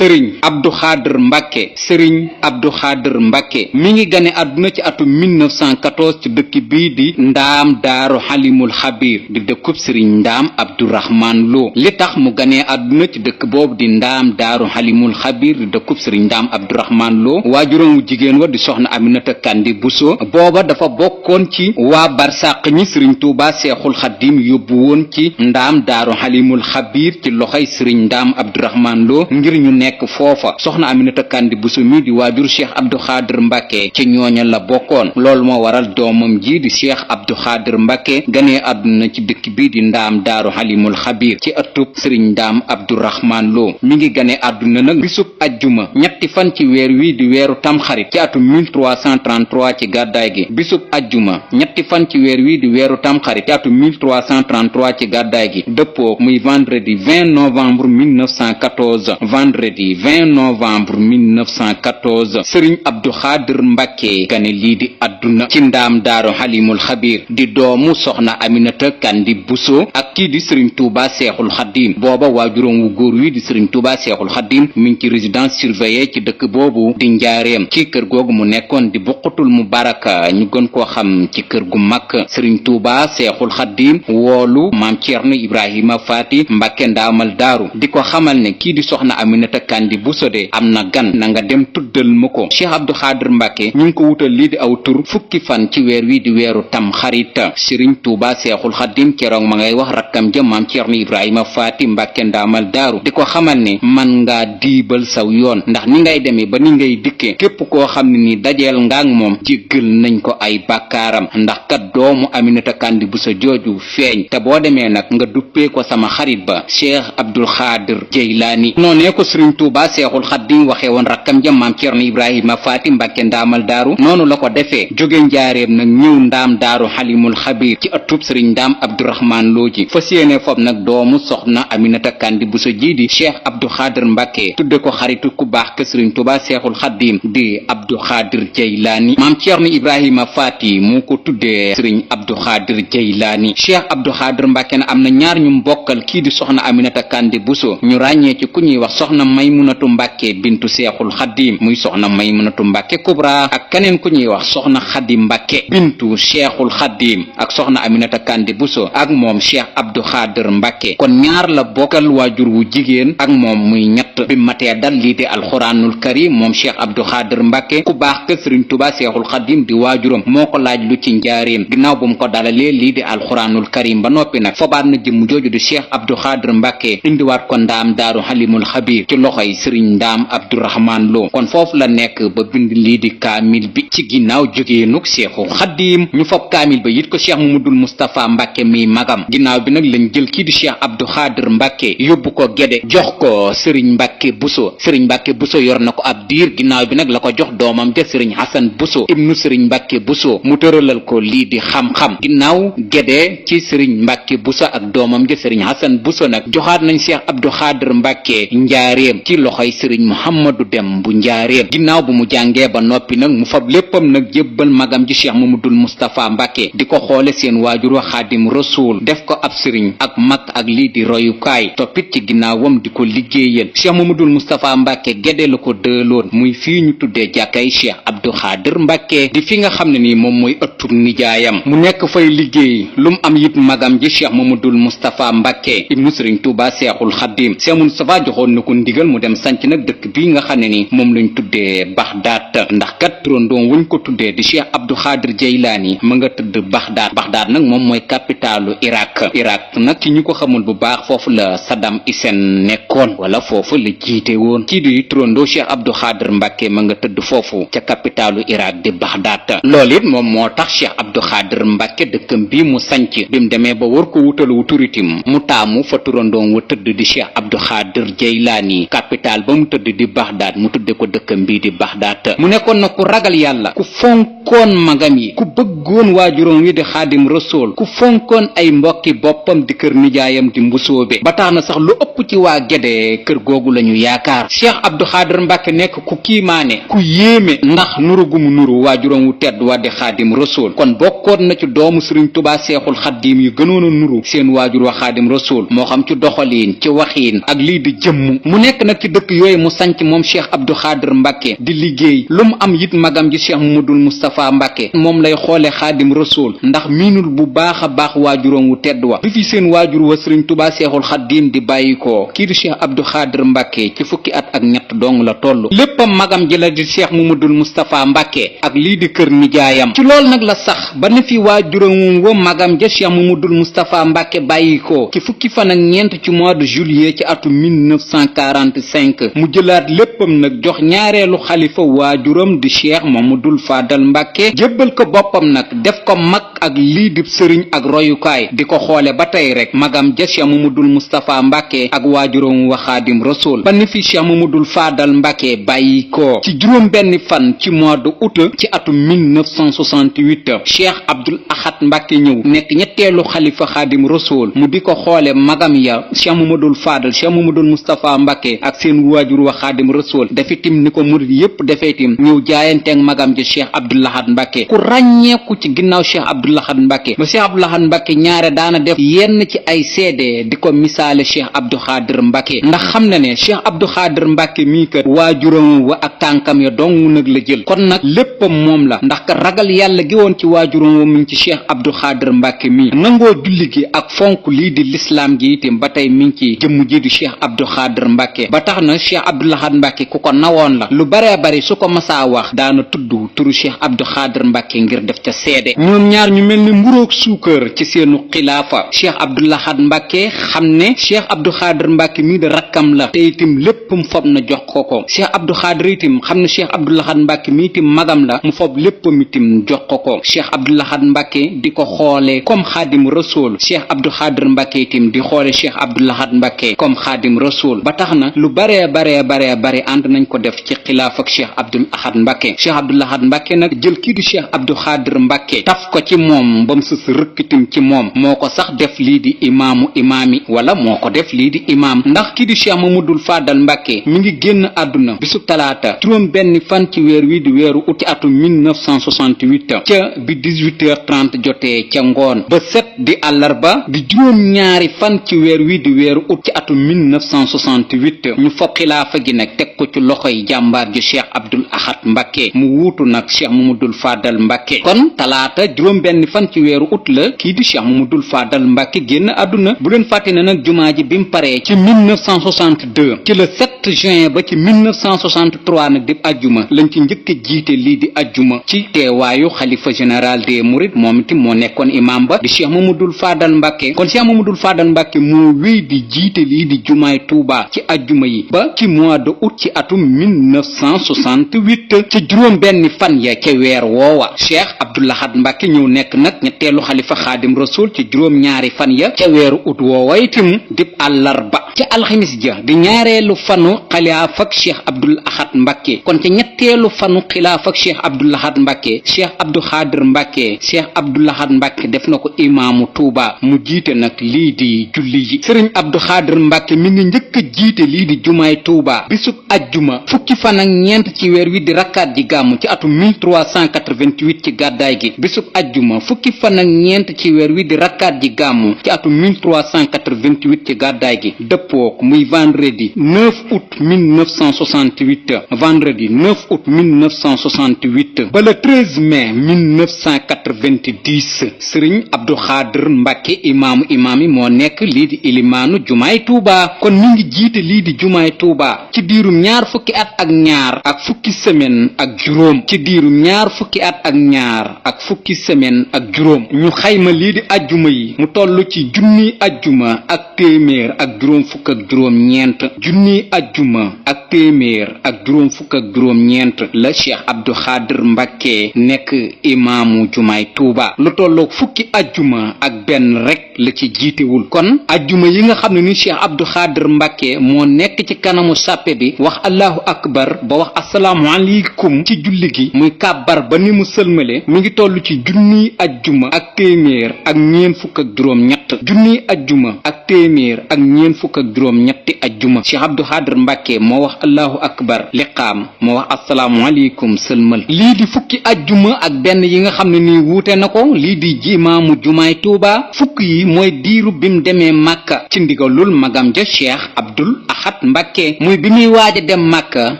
sëriñ Abdou Khadr Mbacke. sëriñ Abdou Khadr Mbacke mi ngi gane àdduna ci atum 1914 ci dëkk bii di ndaam daaru xalimul xabir di dëkkub sëriñ ndaam Abdourahman Lo. li tax mu ganee àdduna ci dëkk boobu di ndaam daaru xalimul xabir di dëkkub sëriñ ndaam Abdourahman Lo waajuram wu jigéen wa di soxna Aminata Kandi Bousso booba dafa bokkoon ci waa barsàq ñi sëriñ Tuuba seexul xaddim yóbbu woon ci ndaam daaru xalimul xabir ci loxoy sëriñ ndaam Abdourahman Lo ngir ñu nekk foofa. soxna Aminata Kandi Bousso mi di waajur cheikh Abdou Khadr Mbacke ci ñooña la bokkoon. loolu moo waral doomam ji di cheikh Abdou Khadr Mbacke ganee àdduna ci dëkk bii di ndaam daaru xalimul xabir ci ëttub sëriñ ndaam Abdourahman Lo. mi ngi ganee àdduna nag bisub ajjuma ñetti fan ci weer wi di weeru tamxarit ci atum 1333 ci gàddaay gi. bisub ajjuma ñetti fan ci weer wi di weeru tamxarit ci atum 1333 ci gàddaay gi dëppoo muy vendredi 20 novembre 1914 vendredi 20 novembre 1914 sëriñ Abdou Khadr Mbacke gane lii di àdduna ci ndaam daaru xalimul xabir di doomu soxna Aminata Kandi Bousso ak kii di sëriñ Touba seexul xaddim. booba waajuróom wu góor wi di sëriñ Touba seexul xaddim mi ngi ci résidence surveillée ci dëkk boobu di njaareem. ci kër googu mu nekkoon di buqatul mubaraka ñu gën koo xam ci kër gu mag. sëriñ Touba seexul xaddim woolu maam Ceerno Ibrahima Faati Mbacke ndaamal daaru di ko xamal ne kii di soxna Aminata Kandi Bousso de am na gan na nga dem tuddal ma ko. Cheikh Abdou Khadr Mbacke ñu ngi ko wutal lii di aw tur fukki fan ci weer wi di weeru tam xarit. sëriñ Touba seexul xaddim keroog ma ngay wax rakkam ja maam Ceerno Ibrahima Faati Mbacke ndaamal daaru di ko xamal ne man ngaa diibal saw yoon ndax ni ngay demee ba ni ngay dikkee képp koo xam ne ni dajeel ngaak moom jéggal nañ ko ay bàkkaaram ndax kat doomu Aminata Kandi Bousso jooju feeñ te boo demee nag nga duppee ko sama xarit ba Cheikh Abdou Khadr Jeylaani. noonee ko sëriñ Touba seexul xaddim waxee woon rakkam ja maam Ceerno Ibrahima Faati Mbacke ndaamal daaru noonu la ko defee jóge njaareem nag ñëw ndaam daaru xalimul xabir ci ëttub sëriñ ndaam Abdourahman Lo ji fas yéene fob nag doomu soxna Aminata Kandi Bousso ji di Cheikh Abdou Khadr Mbacke tudde ko xaritu ku baax ke sëriñ Touba seexul xaddim di Abdou Khadr Jeylaani. maam Ceerno Ibrahima Faati moo ko tuddee sëriñ Abdou Khadr Jeylaani. Cheikh Abdou Khadr Mbacke na am na ñaar ñu mbokkal kii di soxna Aminata Kandi Bousso ñu ràññee ci ku ñuy wax soxna Maymunatu Mbacke bintu seexul xaddim muy soxna Maymunatu Mbacke Kubra ak keneen ku ñuy wax soxna Xadi Mbacke bintu seexul xaddim ak soxna Aminata Kandi Bousso ak moom Cheikh Abdou Khadr Mbacke kon ñaar la bokkal waajur wu jigéen ak moom muy ñett. bi matee dal lii di alxuraanul karim moom Cheikh Abdou Khadr Mbacke ku baax ke sëriñ Touba seexul xaddim di waajuram moo ko laaj lu ci njaareem ginnaaw bu mu ko dalalee lii di alxuraanul karim ba noppi nag fobaat na jëmm jooju di Cheikh Abdou Khadr Mbacke indiwaat ko ndaam daaru xalimul xabir ci loxoy sëriñ ndaam Abdourahman Lo kon foofu la nekk ba bind lii di kaamil bi ci ginnaaw jógeenuk seexul xaddim ñu fob kaamil ba yit ko Cheikh Mamadul Moustapha Mbacke mi magam ginnaaw bi nag lañ jël kii di Cheikh Abdou Khadr Mbacke yóbbu ko Gédé jox ko sëriñ Mbacke Bousso sëriñ Mbacke Bousso yor na ko ab diir ginnaaw bi nag la ko jox doomam ja sëriñ Hasan Bousso ibnu sëriñ Mbacke Bousso mu tëralal ko lii di xam-xam ginnaaw Gédé ci sëriñ Mbacke Bousso ak doomam ja sëriñ Hasan Bousso nag joxaat nañ Cheikh Abdou Khadr Mbacke njaareem ci loxoy sëriñ Mouhamadou Dem bu njaareem ginnaaw bu mu jàngee ba noppi nag mu fab léppam nag jébbal magam ji Cheikh Mamadul Moustapha Mbacke di ko xoole seen waajur wa Xaadim Rasul def ko ab sëriñ ak mag ak lii di royukaay toppit ci ginnaawam di ko liggéeyal Cheikh Mamadul Moustapha Mbacke Gédé la ko dëloon muy fii ñu tuddee jàkkay Cheikh Abdou Khadr Mbacke di fi nga xam ne nii moom mooy ëttub nijaayam mu nekk fay liggéey lu mu am yit magam ji Cheikh Mamadul Moustapha Mbacke ibnu sëriñ Touba seexul xaddim Cheikh Moustapha joxoon na ko ndigal mu dem sanc nag dëkk bii nga xam ne ni moom lañ tuddee Baxdaat ndax kat turandoom wuñ ko tuddee di Cheikh Abdou Khadr Jeylaani ma nga tëdd Baxdaat nag moom mooy capitalu Irak nag ci ñu ko xamul bu baax foofu la Saddam Hussein nekkoon wala foofu la jiite woon kii di turandoo Cheikh Abdou Khadr Mbacke ma nga tëdd foofu ca capitalu Irak di Baxdaat loolu it moom moo tax Cheikh Abdou Khadr Mbacke dëkkam bi mu sanc bi mu demee ba war ko wutal wu turitim mu taamu fa turandoom wa tëdd di Cheikh Abdou Khadr Jeylaani capital ba mu tëdd di Baxdaat mu tudde ko dëkkam bii di Baxdaat mu nekkoon na ku ragal yàlla ku fonkoon magam yi ku bëggoon waajuram wi di Xaadim Rasul ku fonkoon ay mbokki boppam di kër nijaayam di mbusoobe ba tax na sax lu ëpp ëpp ci waa Gédé kër googu lañu yaakaar. Cheikh Abdou Khadir Mbacke nekk ku kiimaane ku yéeme ndax nuru gu mu nuru waajuram wu tedd wa di Xaadim Rasul kon bokkoon na ci doomu Sëriñ Tuubaa Seexul Xaadim yu gënoon a nuru seen waajur wa Xaadim Rasul moo xam ci doxaliin ci waxiin ak lii di jëmm mu nekk nag ci dëkk yooyu mu sanc moom Cheikh Abdou Khadir Mbacke di liggéey lu mu am it magam ji Cheikh Mamadul Moustapha Mbacke moom lay xoole Xaadim Rasul ndax miinul bu baax a baax waajuram wu tedd wa bi fi seen waajur wa Sëriñ Tuubaa Seexul Xaadim di bàyyikoo kii di Cheikh Abdou Khadir Mbacke ci fukki at ak ñett dong la toll léppam magam ji la di Cheikh Mamadul Moustapha Mbacke ak lii di kër nijaayam ci loolu nag la sax ba ne fi waajuram wa magam ja Cheikh Mamadul Moustapha Mbacke bàyyikoo ci fukki fan ak ñeent ci mois de juillet ci atu 1945 mu jëlaat léppam nag jox ñaareelu xalifa waajuram di Cheikh Mamadul Fadal Mbacke jébbal ko boppam nag def ko mag ak lii di sëriñ ak royukaay di ko xoole ba tey rek magam ja Cheikh Mamadul Moustapha Mbacke ak waajuram wa Xaadim Rasul ba ni fi Cheikh Mamadul Fadal Mbacke bàyyi ko ci juróom benn fan ci mois de août ci atum 1968 Cheikh Abdoul Ahad Mbacke ñëw nekk ñetteelu xalifa Xaadim Rasul mu di ko xoole magam ya Cheikh Mamadul Fadal Cheikh Mamadul Moustapha Mbacke ak seen waajur wa Xaadim Rasul defitim ni ko murid yépp defeetim ñëw jaayanteeg magam ji Cheikh Abdoul Ahad Mbacke ku ràññeeku ci ginnaaw Cheikh Abdoul Ahad Mbacke ba Cheikh Abdoul Ahad Mbacke ñaare daana def yenn ci ay seede di ko misaale Cheikh Abdou Khadir Mbacke ndax xam na ne Cheikh Abdou Khadir Mbacke mii kat waajuram wa ak tànkam ya dong nag la jël kon nag léppam moom la ndax ka ragal yàlla gi woon ci waajuram wa mi ngi ci Cheikh Abdou Khadir Mbacke mii nangoo julli gi ak fonk lii di lislaam gi itam ba tey mi ngi ci jëmm ji di Cheikh Abdou Khadir Mbacke ba tax na Cheikh Abdoul Ahad Mbacke ku ko nawoon la lu baree bari su ko masaa wax daana tudd turu Cheikh Abdou Khadir Mbacke ngir def ca seede ñoom ñaar ñu mel ni mburoog suukar ci seenu xilaafa Cheikh Abdoul Ahad Mbacke xam ne Cheikh Abdou Khadir Mbacke mii de rakkam la te itam léppam fob na jox ko Cheikh Abdou Khadir itam xam ne Cheikh Abdoul Ahad Mbacke mii itam magam la mu fob léppam itam jox ko Cheikh Abdoul Ahad Mbacke di ko xoole comme Xaadim Rasul Cheikh Abdou Khadir Mbacke itam di xoole Cheikh Abdoul Ahad Mbacke comme Xaadim Rasul ba tax na lu baree bare ànd nañ ko def ci xilaaf ak Cheikh Abdoul Ahad Mbacke Cheikh Abdoul Ahad Mbacke nag jël kii di Cheikh Abdou Khadir Mbacke taf ko ci moom ba mu sës rëkkitim ci moom moo ko sax def lii di imaamu imaami wala moo ko def lii di imaam ndax kii di Cheikh Mamadul Fadal Mbacke mi ngi génn àdduna bisub talaata juróom benn fan ci weer wi di weeru uti atum 1968 ca bi 18h30 jotee ca ngoon ba set di àllarba di juróom ñaari fan ci weer wi di weeru ut ci atum 1968 ñu fob xilaafa gi nag teg ko ci loxoy jàmbaar ji Cheikh Abdoul Ahad Mbacke mu wuutu nag Cheikh Mamadul Fadal Mbacke kon talaata juróom benn fan ci weeru ut la kii di Cheikh Mamadul Fadal Mbacke génn àdduna bu leen fàtte ne nag jumaa ji bi mu paree ci 1962 ci le 7 juin ba ci 1963 nag di ajjuma lañ ci njëkk a jiite lii di ajjuma ci teewaayu xalifa général des mourides moom itam moo nekkoon imam ba di Cheikh Mamadul Fadal Mbacke kon Cheikh Mamadul Fadal Mbacke moo wéy di jiite lii di jumaay Touba ci ajjuma yi ba ci mois de août ci atum 1968 ci juróom benn fan ya ca weer woowa Cheikh Abdoul Ahad Mbacke ñëw nekk nag ñetteelu xalifa Xaadim Rasul ci juróom ñaari fan ya ca weeru ut woowa itam dib àllarba ca alxamis ja di ñaareelu fanu xilaaf ak Cheikh Abdoul Ahad Mbacke kon ca ñetteelu fanu xilaaf ak Cheikh Abdoul Ahad Mbacke Cheikh Abdou Khadir Mbacke Cheikh Abdoul Ahad Mbacke def na ko imaamu Touba mu jiite nag lii di julli ji Serigne Abdou Khadir Mbacke mi ngi njëkk a jiite lii di jumaay Touba bisub ajjuma fukki fan ak ñeent ci weer wi di rakkaat ji gàmmu ci atum 1388 ci gàddaay gi bisub ajjuma fukki fan ak ñeent ci weer wi di rakkaat ji gàmmu ci atum 1388 ci gàddaay gi dëppook muy vendredi 9 août 1968 vendredi 9 août 1968 ba le 13 mai 1990 Serigne Abdou Khadir Mbacke imaamu imaam yi moo nekk lii di ilimaanu jumaay Touba kon mi ngi jiite lii di jumaay Touba ci diirum ñaar fukki at ak ñaar ak fukki semaine ak juróom ci diirum ñaar fukki at ak ñaar ak fukki semaine ak juróom ñu xayma lii di ajjuma yi mu toll ci junniy ajjuma ak téeméer ak juróom fukk ak juróom ñeent junniy ajjuma ak téeméer ak juróom fukk ak juróom ñeent la Cheikh Abdou Khadir Mbacke nekk imaamu jumaay Touba lu tolloog fukki ajjuma ak benn rek la ci jiitewul kon ajjuma yi nga xam ne ni Cheikh Abdou Khadir Mbacke moo nekk ci kanamu sàppe bi wax allahu akbar ba wax asalaamu aleykum ci julli gi muy kàbbar ba ni mu sëlmale mi ngi toll ci junniy ajjuma ak téeméer ak ñeent fukk ak juróom ñett junniy ajjuma ak téeméer ak ñeent fukk ak juróom ñetti ajjuma Cheikh Abdou Khadr Mbàkke moo wax allahu akbar liqaam moo wax assalaamu aleykum sëlmal. lii di fukki ajjuma ak benn yi nga xam ne nii wuute na ko lii di imaamu jumaay Tuuba fukk yi mooy diiru bim demee Màkka ci ndigalul magam ja Cheikh Abdul Ahad Mbàkke muy bi muy waaj a dem Màkka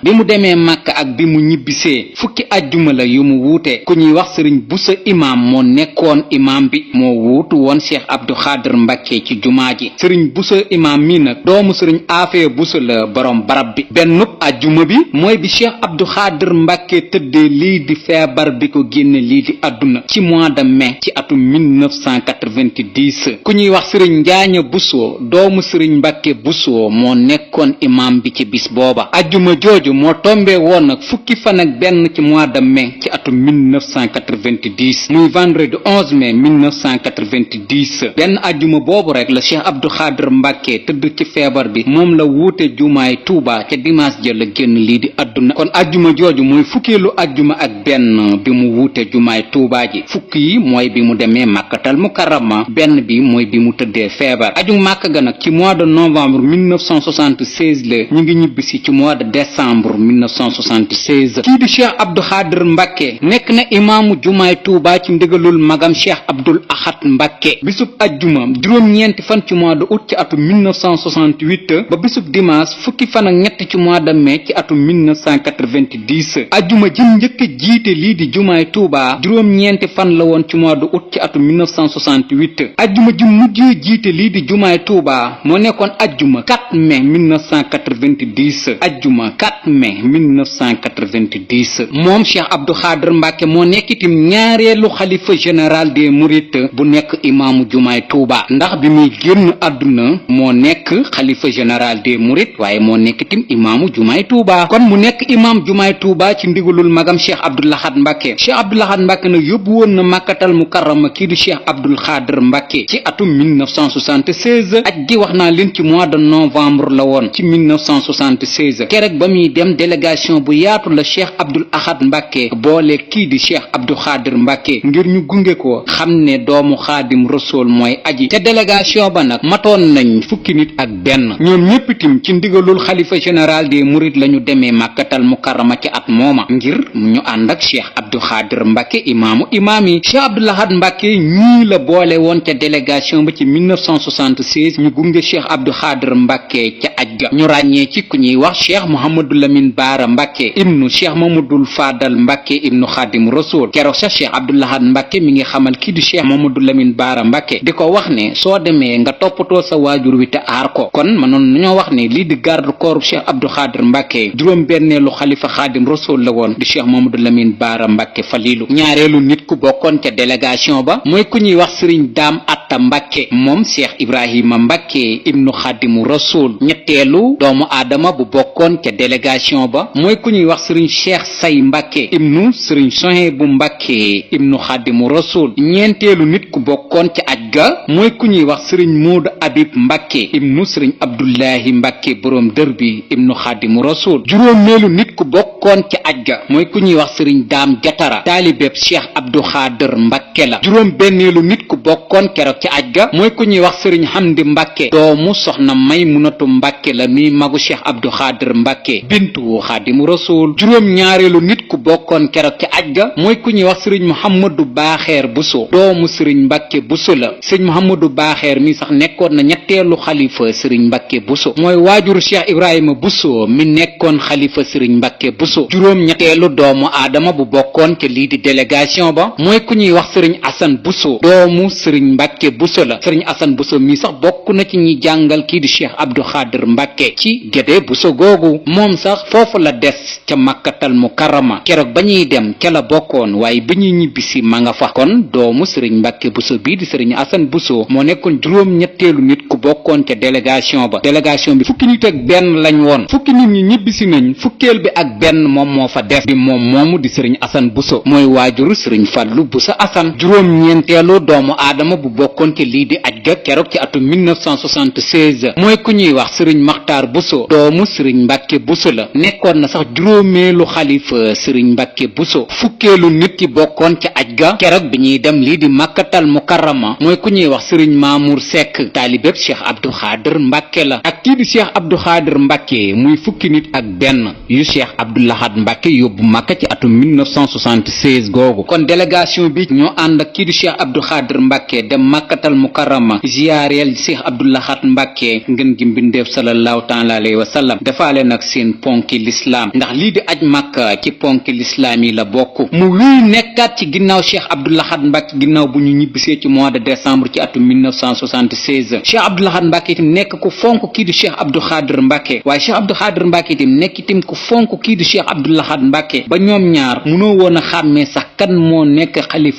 bi mu demee Màkka ak bi mu ñibbisee fukki ajjuma la yu mu wuute ku ñuy wax sëriñ Busa imaam moo nekkoon imaam bi moo wuutu woon Cheikh Abdou Khadr Mbàkke ci jumaa ji sëriñ Busa imaam mi nag doomu sëriñ Afee Busa la borom barab bi bennub ajjuma bi mooy bi Cheikh Abdou Khadr Mbàkke tëddee lii di feebar bi ko génne lii di àdduna ci mois de mai ci atum 1990 ku ñuy wax sëriñ Njaaña Buso doomu sëriñ Mbàkke Buso moo nekkoon imaam bi ci bis booba ajjuma jooju moo tombe woon nag fukki fan ak benn ci mois de mai ci atum 1990 muy vendredi 11 mai 1990 benn ajjuma boobu rek la Cheikh Abdou Khadr Mbàkke tëdd ci feebar bi moom la wuute jumaay Tuuba ca dimanche ja la génn lii di àdduna kon ajjuma jooju mooy fukkeelu ajjuma ak benn bi mu wuute jumaay Tuuba ji fukk yi mooy bi mu demee Màkkatal Mukarrama benn bi mooy bi mu tëddee feebar aju Màkka ga nag ci mois de novembre 1976 la ñu ngi ñibbisi ci mois de décembre 1976 kii di Cheikh Abdou Khadr Mbàkke nekk na imaamu jumaay Tuuba ci ndigalul magam Cheikh Abdul Ahad Mbàkke bisub ajjuma juróom-ñeenti fan ci mois de août ci atum 1968 ba bisub dimanche fukki fan ak ñett ci mois de mai ci atum 1990 ajjuma jëm njëkk jiite lii di jumaay Tuuba juróom-ñeenti fan la woon ci mois de août ci atum 1968 ajjuma ji mujjee jiite lii di jumaay Tuuba moo nekkoon ajjuma 4 mai 1990 ajjuma 4 mai 1990 moom Cheikh Abdou Khadr Mbàkke moo nekk itam ñaareelu xalifa général des mourides bu nekk imaamu jumaay Tuuba ndax bi muy génn àdduna moo nekk xalifa général des mourides waaye moo nekk itam imaamu jumaay Tuuba kon mu nekk imaam jumaay Tuuba ci ndigalul magam Cheikh Abdou Lahad Mbàkke Cheikh Abdou Lahad Mbàkke nag yóbbu woon na Màkkatal Mukarrama kii di Cheikh Abdou Khadr Mbàkke ci atum 1976 aj gi wax naa leen ci mois de novembre la woon ci 1976 keroog ba muy dem délégation bu yaatu la Cheikh Abdou Ahad Mbàkke boole kii di Cheikh Abdou Khadr Mbàkke ngir ñu gunge ko xam ne doomu Xaadim Rasuul mooy aji te délégation ba nag matoon nañ fukki nit ak benn ñoom ñépp itam ci ndigalul xalifa général des mourides lañu demee Màkkatal Mukarrama ci at mooma ngir ñu ànd ak Cheikh Abdou Khadr Mbàkke imaamu imaam yi Cheikh Abdou Lahad Mbàkke ñii la boole woon ca délégation ba ci 1976 ñu gunge Cheikh Abdou Khadr Mbàkke ca aj ga ñu ràññee ci ku ñuy wax Cheikh Mouhamadou Lamine Baara Mbàkke ibnu Cheikh Mamadul Fadal Mbàkke ibnu Xaadim Rasuul keroog sa Cheikh Abdou Lahad Mbàkke mi ngi xamal kii di Cheikh Mamadou Lamine Baara Mbàkke di ko wax ne soo demee nga toppatoo sa waajur wi te aar ko kon mënoon nañoo wax ne lii di garde corps Cheikh Abdou Khadr Mbàkke juróom benneelu xalifa Xaadim Rasuul la woon di Cheikh Mamadou Lamine Baara Mbàkke Falilu ñaareelu nit ku bokkoon ca délégation ba mooy ku ñuy wax Sëriñ Daam Atta Mbàkke moom Cheikh Ibrahima Mbàkke ibnu Xaadimu Rasuul ñetteelu doomu aadama bu bokkoon ca délégation ba mooy ku ñuy wax Sëriñ Cheikh Say Mbàkke ibnu Sëriñ Sohaybu Mbàkke ibnu Xaadimu Rasuul ñeenteelu nit ku bokkoon ca aj ga mooy ku ñuy wax Sëriñ Moodu Abib Mbàkke ibnu Sëriñ Abdullahi Mbàkke boroom dër bi ibnu Xaadimu Rasuul juróomeelu nit ku bokkoon ca aj ga mooy ku ñuy wax Sëriñ Daam Jatara taalibeb Cheikh Abdou Khadr Mbàkke la juróom benneelu nit ku bokkoon keroog ca aj ga mooy ku ñuy wax Sëriñ Hamdi Mbàkke doomu soxna Maymunatu Mbàkke la mi magu Cheikh Abdou Khadr Mbàkke bintu Xaadimu Rasuul juróom ñaareelu nit ku bokkoon keroog ca aj ga mooy ku ñuy wax Sëriñ Muhammadu Baaxeer Buso doomu Sëriñ Mbàkke Buso la Sëriñ Muhammadu Baaxeer mi sax nekkoon na ñetteelu xalifa Sëriñ Mbàkke Buso mooy waajuru Cheikh Ibrahima Buso mi nekkoon xalifa Sëriñ Mbàkke Buso juróom ñetteelu doomu aadama bu bokkoon ca lii di délégation ba mooy ku ñuy wax Sëriñ Asan Buso doomu Sëriñ Mbàkke Buso la Sëriñ Asan Buso mi sax bokk na ci ñi jàngal kii di Cheikh Abdou Khadr Mbàkke ci Gédé Buso googu moom sax foofu la des ca Makkatal Mukarrama keroog ba ñuy dem ca la bokkoon waaye ba ñuy ñibbisi ma nga fa kon doomu Sëriñ Mbàkke Buso bii di Sëriñ Asan Buso moo nekkoon juróom ñetteelu nit ku bokkoon ca délégation ba délégation bi fukki nit ak benn lañ woon fukki nit ñi ñibbisi nañ fukkeel bi ak benn moom moo fa des di moom moomu di Sëriñ Asan Buso mooy waajuru Sëriñ Fallu Buso Asan juróom ñeenteelu doomu aadama bu bokkoon ca lii di aj ga keroog ci atum 1976 mooy ku ñuy wax Sëriñ Maxtaar Buso doomu Sëriñ Mbàkke Buso la nekkoon na sax juróomeelu xalifa Sëriñ Mbàkke Buso fukkeelu nit ki bokkoon ca aj ga keroog bi ñuy dem lii di Makka màkkatal mukarrama mooy ku ñuy wax sëriñ Mamour Seck taalibeb cheikh Abdou Khader Mbàkke la ak kii di cheikh Abdou Khader Mbàkke muy fukki nit ak benn yu cheikh Abdou Lahad Mbàkke yóbbu Makka ci atum 1976 googu. kon délégation bi ñoo ànd ak kii di cheikh Abdou Khader Mbàkke dem màkkatal mukarrama ziyaareel cheikh Abdou Lahad Mbàkke ngën gi mbindeef sallallahu taala alayhi wa sallam defaale nag seen ponki lislaam ndax lii di aj Makka ci ponki lislaam yi la bokk. mu wéy nekkaat ci ginnaaw cheikh Abdou Lahad Mbàkke ginnaaw bu ñu ñibbisee ci mois de décembre ci atum 1976 cheikh Abdou Lahad Mbàkke itam nekk ku fonk kii di cheikh Abdou Khader Mbàkke waaye cheikh Abdou Khader Mbàkke itam nekk itam ku fonk kii di cheikh Abdou Lahad Mbàkke ba ñoom ñaar mënoo woon a xàmmee sax kan moo nekk xalifa